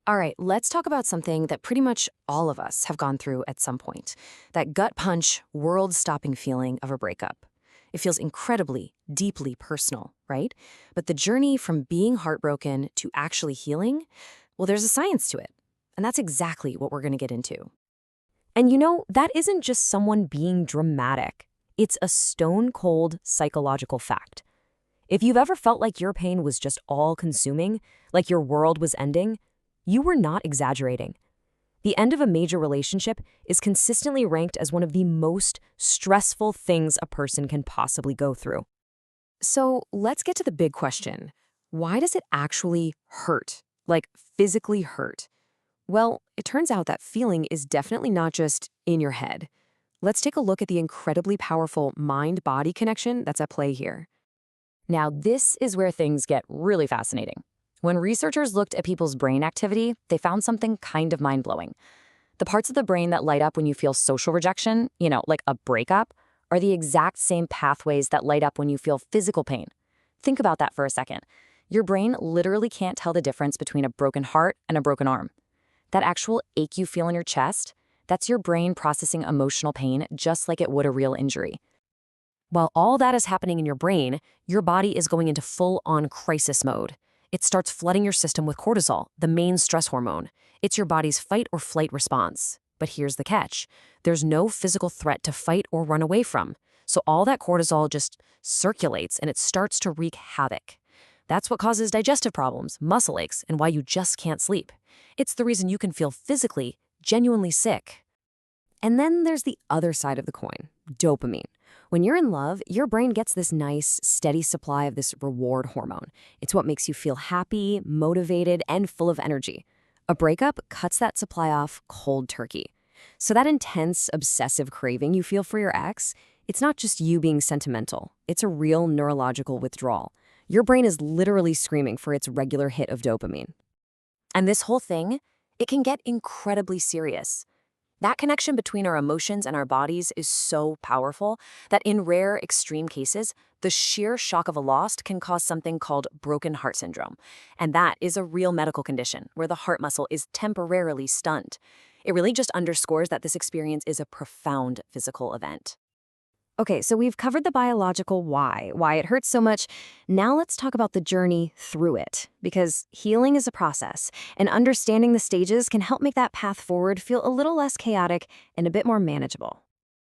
All right, let's talk about something that pretty much all of us have gone through at some point. That gut punch, world-stopping feeling of a breakup. It feels incredibly, deeply personal, right? But the journey from being heartbroken to actually healing, well, there's a science to it. And that's exactly what we're going to get into. And that isn't just someone being dramatic. It's a stone-cold psychological fact. If you've ever felt like your pain was just all-consuming, like your world was ending, you were not exaggerating. The end of a major relationship is consistently ranked as one of the most stressful things a person can possibly go through. So let's get to the big question. Why does it actually hurt? Like physically hurt? Well, it turns out that feeling is definitely not just in your head. Let's take a look at the incredibly powerful mind-body connection that's at play here. Now, this is where things get really fascinating. When researchers looked at people's brain activity, they found something kind of mind-blowing. The parts of the brain that light up when you feel social rejection, like a breakup, are the exact same pathways that light up when you feel physical pain. Think about that for a second. Your brain literally can't tell the difference between a broken heart and a broken arm. That actual ache you feel in your chest, that's your brain processing emotional pain just like it would a real injury. While all that is happening in your brain, your body is going into full-on crisis mode. It starts flooding your system with cortisol, the main stress hormone. It's your body's fight or flight response. But here's the catch. There's no physical threat to fight or run away from. So all that cortisol just circulates and it starts to wreak havoc. That's what causes digestive problems, muscle aches, and why you just can't sleep. It's the reason you can feel physically, genuinely sick. And then there's the other side of the coin, dopamine. When you're in love, your brain gets this nice, steady supply of this reward hormone. It's what makes you feel happy, motivated, and full of energy. A breakup cuts that supply off cold turkey. So that intense, obsessive craving you feel for your ex, it's not just you being sentimental. It's a real neurological withdrawal. Your brain is literally screaming for its regular hit of dopamine. And this whole thing, it can get incredibly serious. That connection between our emotions and our bodies is so powerful that in rare, extreme cases, the sheer shock of a loss can cause something called broken heart syndrome. And that is a real medical condition where the heart muscle is temporarily stunned. It really just underscores that this experience is a profound physical event. Okay, so we've covered the biological why it hurts so much. Now let's talk about the journey through it, because healing is a process, and understanding the stages can help make that path forward feel a little less chaotic and a bit more manageable.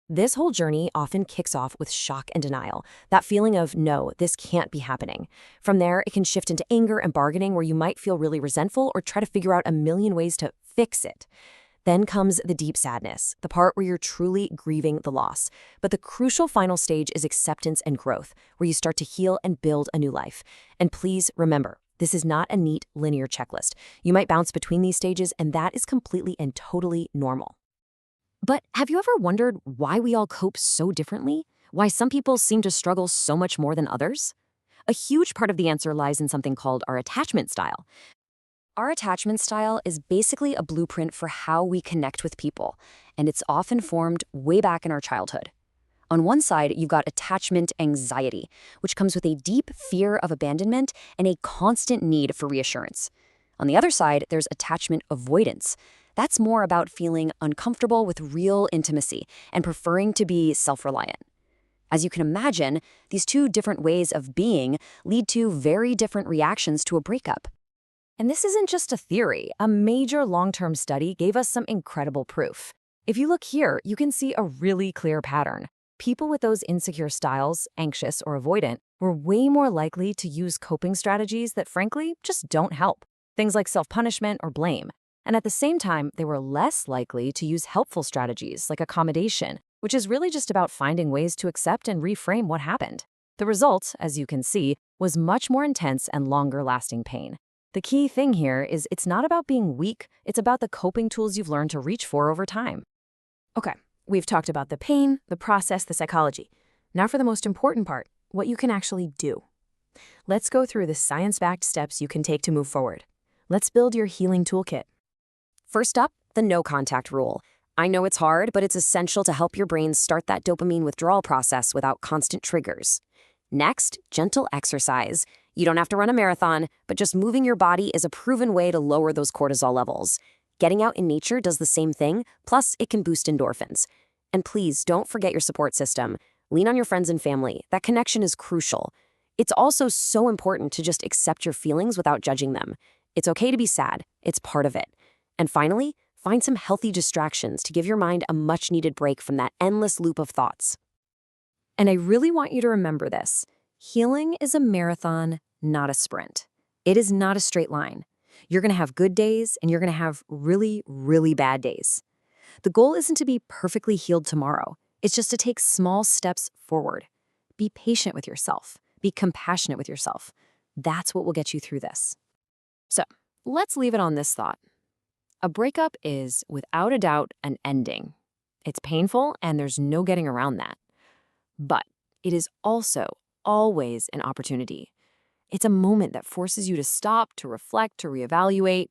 This whole journey often kicks off with shock and denial, that feeling of, no, this can't be happening. From there, it can shift into anger and bargaining where you might feel really resentful or try to figure out a million ways to fix it. Then comes the deep sadness, the part where you're truly grieving the loss. But the crucial final stage is acceptance and growth, where you start to heal and build a new life. And please remember, this is not a neat, linear checklist. You might bounce between these stages, and that is completely and totally normal. But have you ever wondered why we all cope so differently? Why some people seem to struggle so much more than others? A huge part of the answer lies in something called our attachment style. Our attachment style is basically a blueprint for how we connect with people, and it's often formed way back in our childhood. On one side, you've got attachment anxiety, which comes with a deep fear of abandonment and a constant need for reassurance. On the other side, there's attachment avoidance. That's more about feeling uncomfortable with real intimacy and preferring to be self-reliant. As you can imagine, these two different ways of being lead to very different reactions to a breakup. And this isn't just a theory. A major long-term study gave us some incredible proof. If you look here, you can see a really clear pattern. People with those insecure styles, anxious or avoidant, were way more likely to use coping strategies that frankly just don't help. Things like self-punishment or blame. And at the same time, they were less likely to use helpful strategies like accommodation, which is really just about finding ways to accept and reframe what happened. The result, as you can see, was much more intense and longer-lasting pain. The key thing here is it's not about being weak, it's about the coping tools you've learned to reach for over time. Okay, we've talked about the pain, the process, the psychology. Now for the most important part, what you can actually do. Let's go through the science-backed steps you can take to move forward. Let's build your healing toolkit. First up, the no contact rule. I know it's hard, but it's essential to help your brain start that dopamine withdrawal process without constant triggers. Next, gentle exercise. You don't have to run a marathon, but just moving your body is a proven way to lower those cortisol levels. Getting out in nature does the same thing, plus it can boost endorphins. And please don't forget your support system. Lean on your friends and family. That connection is crucial. It's also so important to just accept your feelings without judging them. It's okay to be sad. It's part of it. And finally, find some healthy distractions to give your mind a much-needed break from that endless loop of thoughts. And I really want you to remember this. Healing is a marathon, not a sprint. It is not a straight line. You're going to have good days and you're going to have really, really bad days. The goal isn't to be perfectly healed tomorrow. It's just to take small steps forward. Be patient with yourself. Be compassionate with yourself. That's what will get you through this. So, let's leave it on this thought. A breakup is, without a doubt, an ending. It's painful and there's no getting around that. But it is also always an opportunity. It's a moment that forces you to stop, to reflect, to reevaluate.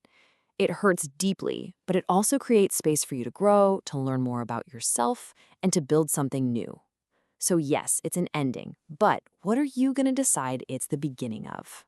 It hurts deeply, but it also creates space for you to grow, to learn more about yourself, and to build something new. So yes, it's an ending, but what are you going to decide it's the beginning of?